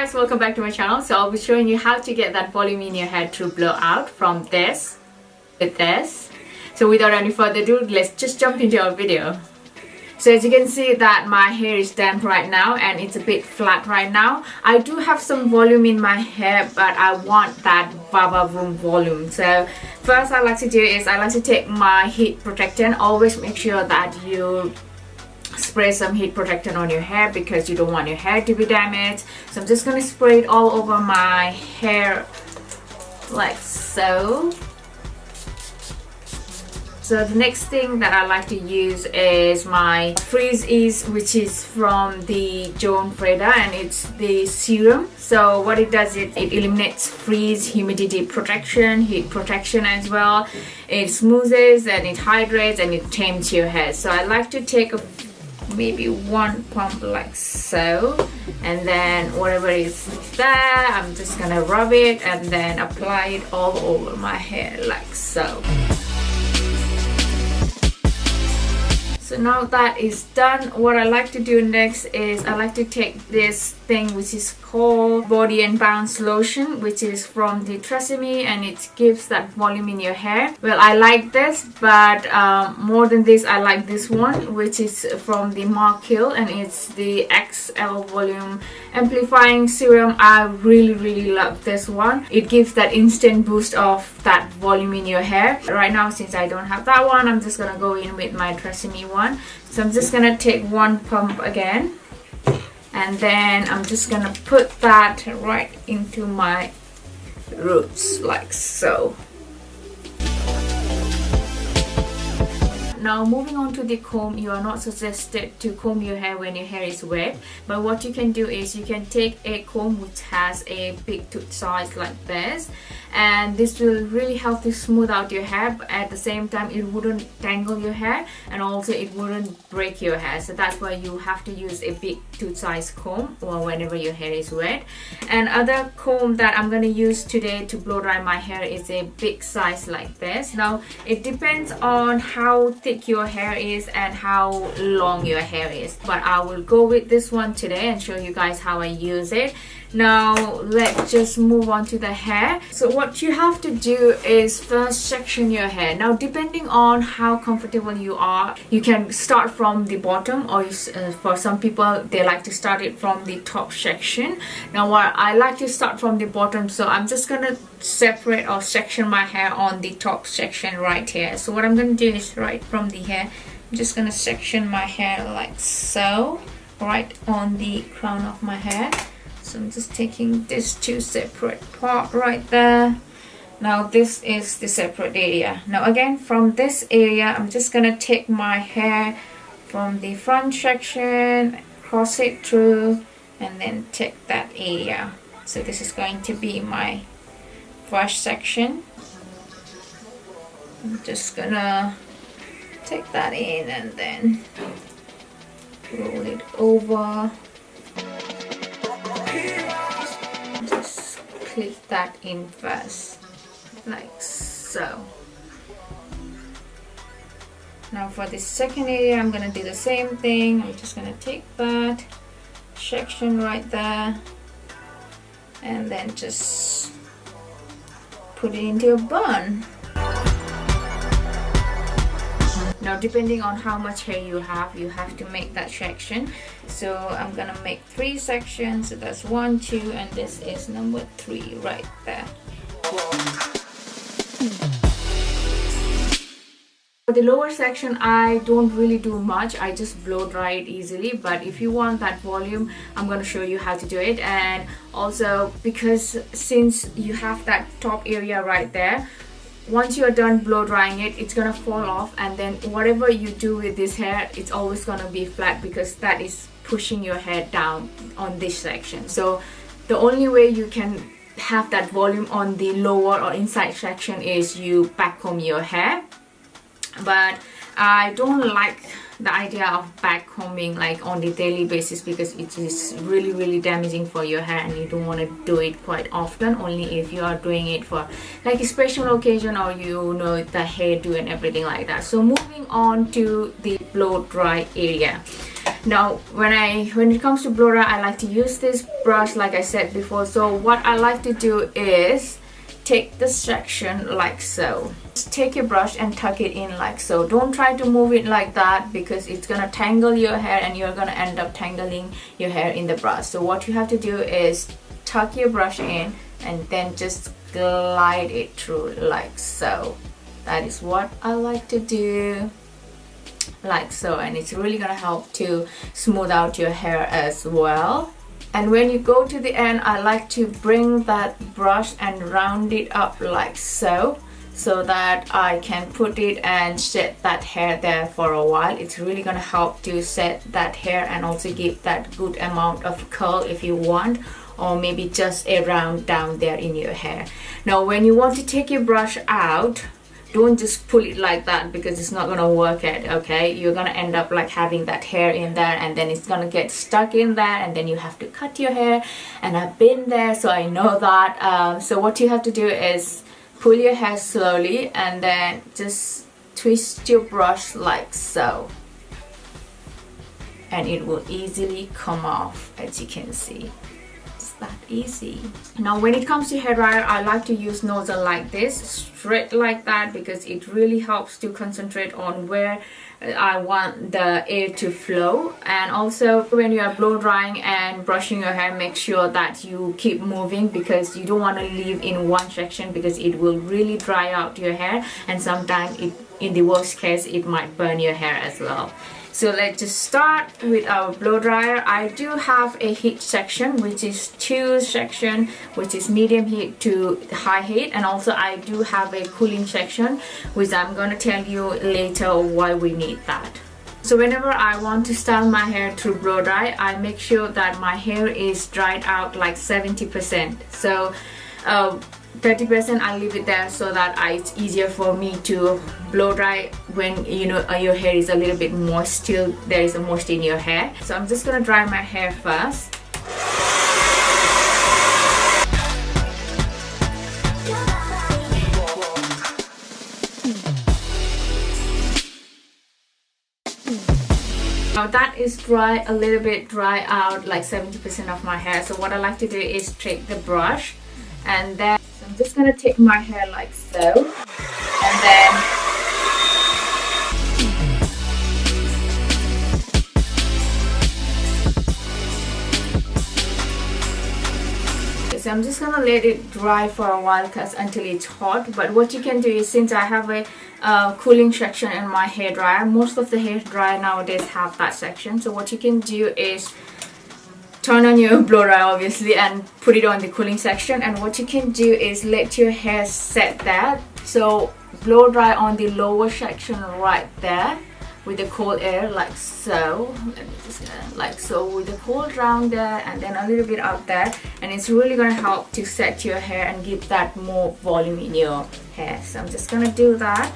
guys, welcome back to my channel. So I'll be showing you how to get that volume in your hair through blowout from this with this. So without any further ado, let's just jump into our video. So as you can see that my hair is damp right now and it's a bit flat right now. I do have some volume in my hair, but I want that Vava-Voom volume. So first I like to do is I like to take my heat protectant. Always make sure that you spray some heat protectant on your hair because you don't want your hair to be damaged. So I'm just going to spray it all over my hair like so. So the next thing that I like to use is my Freeze Ease, which is from the John Frieda, and it's the serum. So what it does is it eliminates freeze, humidity protection, heat protection as well. It smoothes and it hydrates and it tames your hair. So I like to take maybe one pump like so, and then whatever is there, I'm just gonna rub it and then apply it all over my hair like so. So now that is done, what I like to do next is I like to take this thing which is called Body and Bounce Lotion, which is from the Tresemme, and it gives that volume in your hair. Well, I like this, but more than this I like this one, which is from the Mark Hill, and it's the XL Volume Amplifying Serum. I really love this one. It gives that instant boost of that volume in your hair. Right now, since I don't have that one, I'm just gonna go in with my Tresemme one. So I'm just gonna take one pump again, and then I'm just gonna put that right into my roots like so. Now moving on to the comb, you are not suggested to comb your hair when your hair is wet, but what you can do is you can take a comb which has a big tooth size like this, and this will really help to smooth out your hair, but at the same time it wouldn't tangle your hair and also it wouldn't break your hair. So that's why you have to use a big tooth size comb or whenever your hair is wet. And other comb that I'm going to use today to blow dry my hair is a big size like this. Now it depends on how thick your hair is and how long your hair is, but I will go with this one today and show you guys how I use it. Now let's just move on to the hair. So what you have to do is first section your hair. Now depending on how comfortable you are, you can start from the bottom, or for some people they like to start it from the top section. Now what I like to start from the bottom, so I'm just gonna separate or section my hair on the top section right here. So what I'm gonna do is right from the hair, I'm just gonna section my hair like so, right on the crown of my hair. So I'm just taking this two separate part right there. Now this is the separate area. Now again, from this area I'm just gonna take my hair from the front section, cross it through, and then take that area. So this is going to be my first section. I'm just gonna take that in and then roll it over. Just clip that in first like so. Now for the second area I'm gonna do the same thing. I'm just gonna take that section right there and then just put it into a bun. Now depending on how much hair you have to make that section. So I'm gonna make 3 sections. So that's 1, 2, and this is number 3 right there. For the lower section I don't really do much, I just blow dry it easily, but if you want that volume I'm going to show you how to do it. And also because since you have that top area right there, once you are done blow drying it, it's gonna fall off, and then whatever you do with this hair, it's always gonna be flat because that is pushing your hair down on this section. So the only way you can have that volume on the lower or inside section is you back comb your hair. But I don't like the idea of back combing like on the daily basis because it is really damaging for your hair, and you don't want to do it quite often, only if you are doing it for like a special occasion or you know the hairdo and everything like that. So moving on to the blow dry area. Now when it comes to blow dry, I like to use this brush like I said before. So what I like to do is take this section like so. Just take your brush and tuck it in like so. Don't try to move it like that because it's gonna tangle your hair and you're gonna end up tangling your hair in the brush. So what you have to do is tuck your brush in and then just glide it through like so. That is what I like to do, like so, and it's really gonna help to smooth out your hair as well. And when you go to the end, I like to bring that brush and round it up like so, so that I can put it and set that hair there for a while. It's really gonna help to set that hair and also give that good amount of curl if you want, or maybe just a round down there in your hair. Now when you want to take your brush out, don't just pull it like that because it's not gonna work it, okay? You're gonna end up like having that hair in there and then it's gonna get stuck in there and then you have to cut your hair, and I've been there, so I know that. So what you have to do is pull your hair slowly and then just twist your brush like so, and it will easily come off, as you can see. That easy. Now when it comes to hair dryer, I like to use nozzle like this, straight like that, because it really helps to concentrate on where I want the air to flow. And also when you are blow drying and brushing your hair, make sure that you keep moving because you don't want to leave in one section because it will really dry out your hair, and sometimes in the worst case it might burn your hair as well. So let's just start with our blow dryer. I do have a heat section, which is 2 section, which is medium heat to high heat, and also I do have a cooling section, which I'm gonna tell you later why we need that. So whenever I want to style my hair through blow dry, I make sure that my hair is dried out like 70%. So 30% I leave it there so that it's easier for me to blow dry when you know your hair is a little bit moist, still there is a moisture in your hair. So I'm just gonna dry my hair first. Now that is dry, a little bit dry out like 70% of my hair. So what I like to do is take the brush and then I'm just gonna take my hair like so, and then so I'm just gonna let it dry for a while until it's hot. But what you can do is, since I have a cooling section in my hair dryer, most of the hair dryer nowadays have that section. So what you can do is turn on your blow dryer obviously and put it on the cooling section, and what you can do is let your hair set there. So blow dry on the lower section right there with the cold air like so. Let me just like so, with the cold round there and then a little bit out there, and it's really gonna help to set your hair and give that more volume in your hair. So I'm just gonna do that.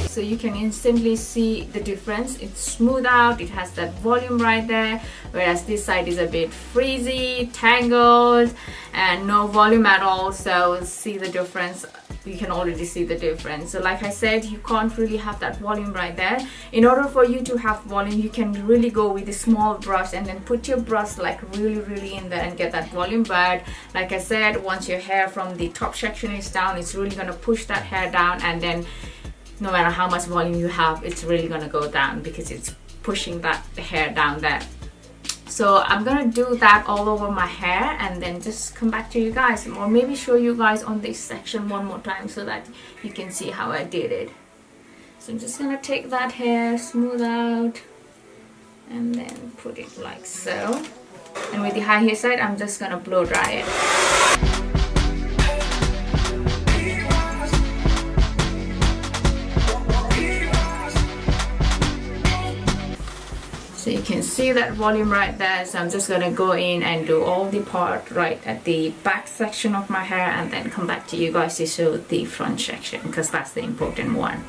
So you can instantly see the difference. It's smooth out, it has that volume right there, whereas this side is a bit frizzy, tangled, and no volume at all. So see the difference, you can already see the difference. So like I said, you can't really have that volume right there. In order for you to have volume, you can really go with a small brush and then put your brush like really in there and get that volume. But like I said, once your hair from the top section is down, it's really gonna push that hair down, and then no matter how much volume you have, it's really gonna go down because it's pushing that hair down there. So I'm gonna do that all over my hair and then just come back to you guys, or maybe show you guys on this section one more time so that you can see how I did it. So I'm just gonna take that hair, smooth out, and then put it like so. And with the high hair side, I'm just gonna blow dry it. So you can see that volume right there. So I'm just gonna go in and do all the part right at the back section of my hair, and then come back to you guys to show the front section, because that's the important one.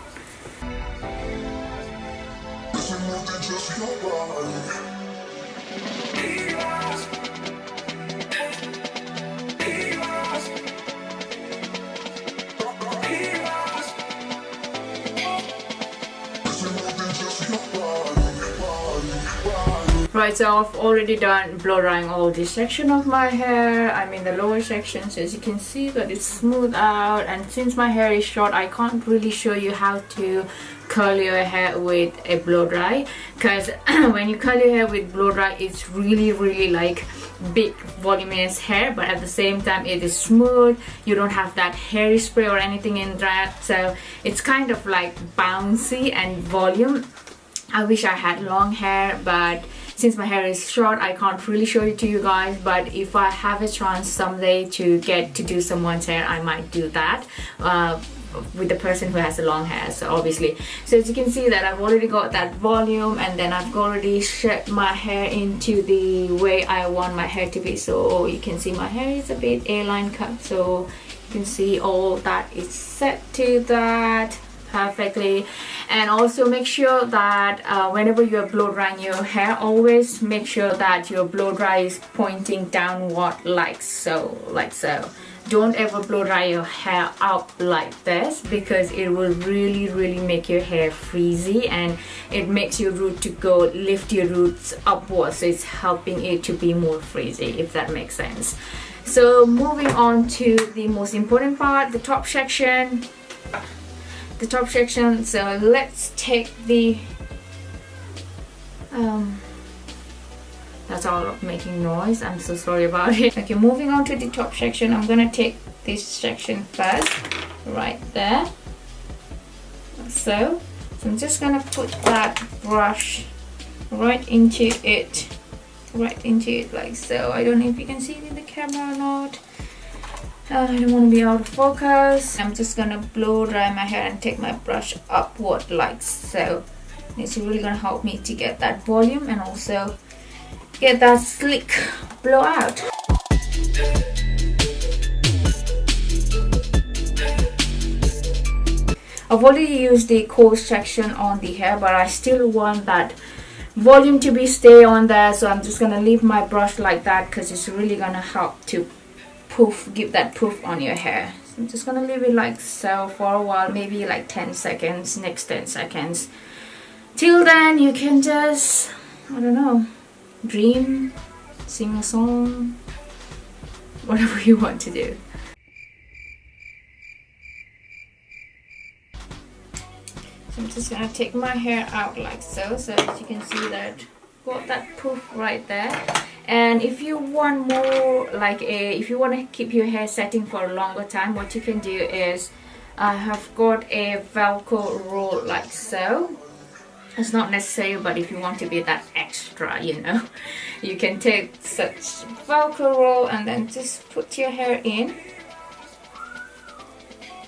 Right, so I've already done blow drying all this section of my hair. I mean the lower section, so as you can see that it's smooth out. And since my hair is short, I can't really show you how to curl your hair with a blow dry, because when you curl your hair with blow dry, it's really like big voluminous hair, but at the same time it is smooth. You don't have that hairy spray or anything in that, so it's kind of like bouncy and volume. I wish I had long hair, but since my hair is short, I can't really show it to you guys. But if I have a chance someday to get to do someone's hair, I might do that with the person who has a long hair. So obviously, so as you can see that I've already got that volume, and then I've already shaped my hair into the way I want my hair to be. So you can see my hair is a bit A-line cut, so you can see all that is set to that perfectly. And also make sure that whenever you are blow drying your hair, always make sure that your blow dry is pointing downward like so. Don't ever blow dry your hair up like this, because it will really make your hair frizzy, and it makes your root to go lift your roots upwards, so it's helping it to be more frizzy, if that makes sense. So moving on to the most important part, the top section. So let's take the that's all making noise, I'm so sorry about it. Okay, moving on to the top section, I'm gonna take this section first, right there. So I'm just gonna put that brush right into it like so. I don't know if you can see it in the camera or not. I don't want to be out of focus. I'm just gonna blow dry my hair and take my brush upward like so. It's really gonna help me to get that volume and also get that slick blowout. I've already used the coarse section on the hair, but I still want that volume to be stay on there, so I'm just gonna leave my brush like that, because it's really gonna help to give that poof on your hair. So I'm just gonna leave it like so for a while, maybe like 10 seconds, next 10 seconds. Till then you can just, I don't know, dream, sing a song, whatever you want to do. So I'm just gonna take my hair out like so, so as you can see that got that poof right there. And if you want more, if you want to keep your hair setting for a longer time, what you can do is I have got a Velcro roll like so. It's not necessary, but if you want to be that extra, you know, you can take such Velcro roll and then just put your hair in.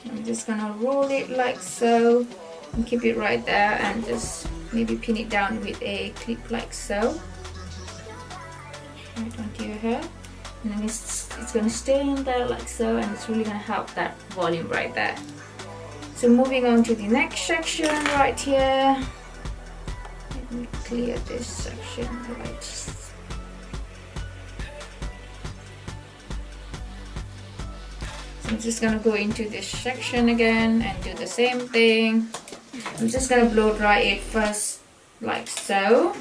I'm just gonna roll it like so and keep it right there, and just maybe pin it down with a clip like so. Right onto your hair, and then it's gonna stay in there like so, and it's really gonna help that volume right there. So moving on to the next section right here. Let me clear this section right. So I'm just gonna go into this section again and do the same thing. I'm just gonna blow dry it first like so.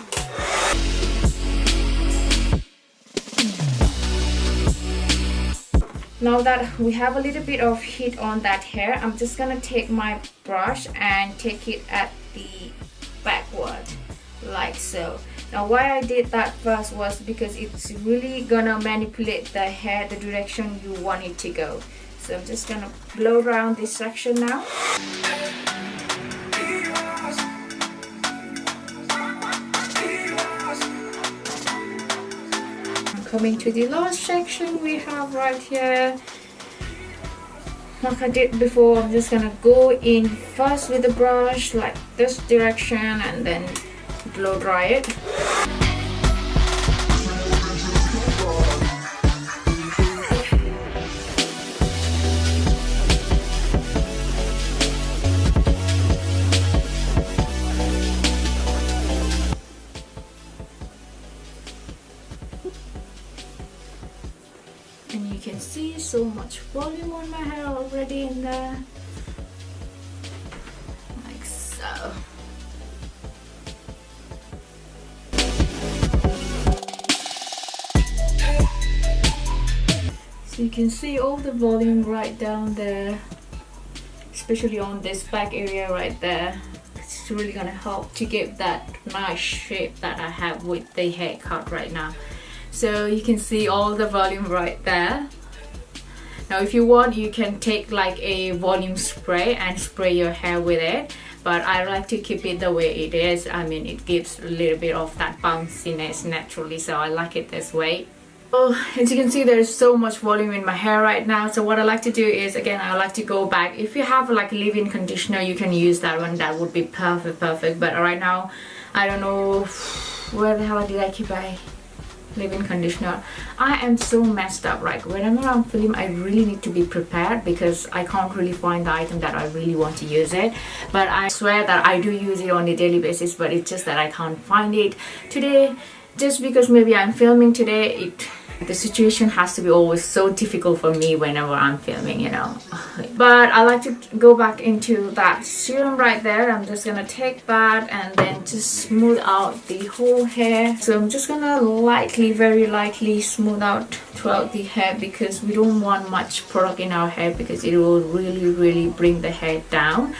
Now that we have a little bit of heat on that hair, I'm just gonna take my brush and take it at the backward like so. Now why I did that first was because it's really gonna manipulate the hair the direction you want it to go. So I'm just gonna blow around this section now. Coming to the last section we have right here. Like I did before, I'm just gonna go in first with the brush like this direction and then blow dry it. And you can see so much volume on my hair already in there, like so. So you can see all the volume right down there, especially on this back area right there. It's really gonna help to give that nice shape that I have with the haircut right now. So you can see all the volume right there. Now if you want, you can take like a volume spray and spray your hair with it, but I like to keep it the way it is. I mean, it gives a little bit of that bounciness naturally, so I like it this way. Oh, as you can see, there's so much volume in my hair right now. So what I like to do is, again, I like to go back. If you have like a leave-in conditioner, you can use that one. That would be perfect. But right now, I don't know where the hell did I keep my leave-in conditioner. I am so messed up. Right, whenever I'm filming, I really need to be prepared because I can't really find the item that I really want to use it. But I swear that I do use it on a daily basis, but it's just that I can't find it today. Just because maybe I'm filming today, the situation has to be always so difficult for me whenever I'm filming, you know. But I like to go back into that serum right there. I'm just gonna take that and then just smooth out the whole hair. So I'm just gonna lightly, very lightly smooth out throughout the hair because we don't want much product in our hair because it will really bring the hair down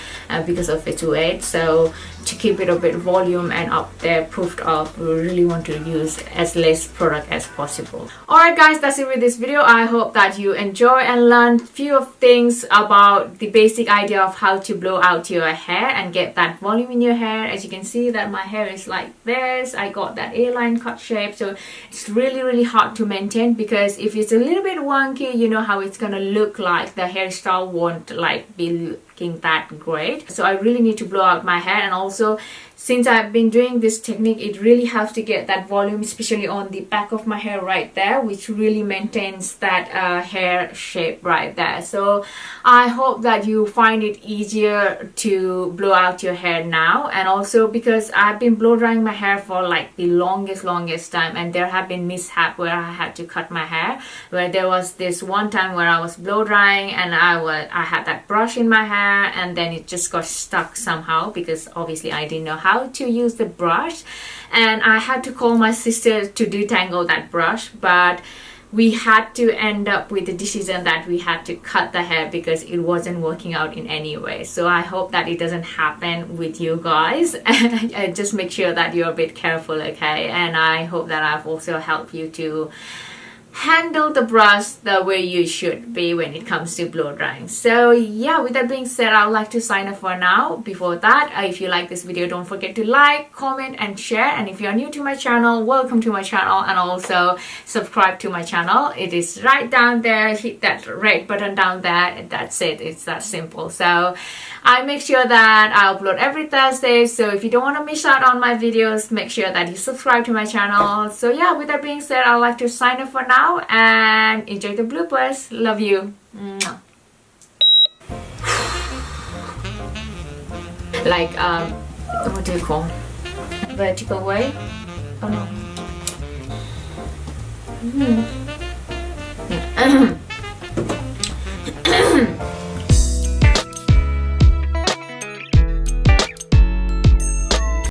because of its weight. So to keep it a bit volume and up there puffed up, we really want to use as less product as possible. Alright guys, that's it with this video. I hope that you enjoy and learn few of things about the basic idea of how to blow out your hair and get that volume in your hair. As you can see that my hair is like this. I got that A-line cut shape, so it's really hard to maintain because if it's a little bit wonky, you know how it's gonna look like. The hairstyle won't like be looking that great. So I really need to blow out my hair, and also since I've been doing this technique, it really helps to get that volume, especially on the back of my hair right there, which really maintains that hair shape right there. So I hope that you find it easier to blow out your hair now. And also because I've been blow drying my hair for like the longest time, and there have been mishap where I had to cut my hair, where there was this one time where I was blow drying and I had that brush in my hair and then it just got stuck somehow because obviously I didn't know how to use the brush, and I had to call my sister to detangle that brush. But we had to end up with the decision that we had to cut the hair because it wasn't working out in any way. So I hope that it doesn't happen with you guys. Just make sure that you're a bit careful, okay? And I hope that I've also helped you to handle the brush the way you should be when it comes to blow drying. So yeah, with that being said, I would like to sign off for now. Before that, if you like this video, don't forget to like, comment and share. And if you're new to my channel, welcome to my channel, and also subscribe to my channel. It is right down there. Hit that red button down there. That's it. It's that simple. So I make sure that I upload every Thursday. So if you don't want to miss out on my videos, make sure that you subscribe to my channel. So yeah, with that being said, I'd like to sign off for now and enjoy the bloopers. Love you. Mwah. Like what do you call vertical way? Oh no.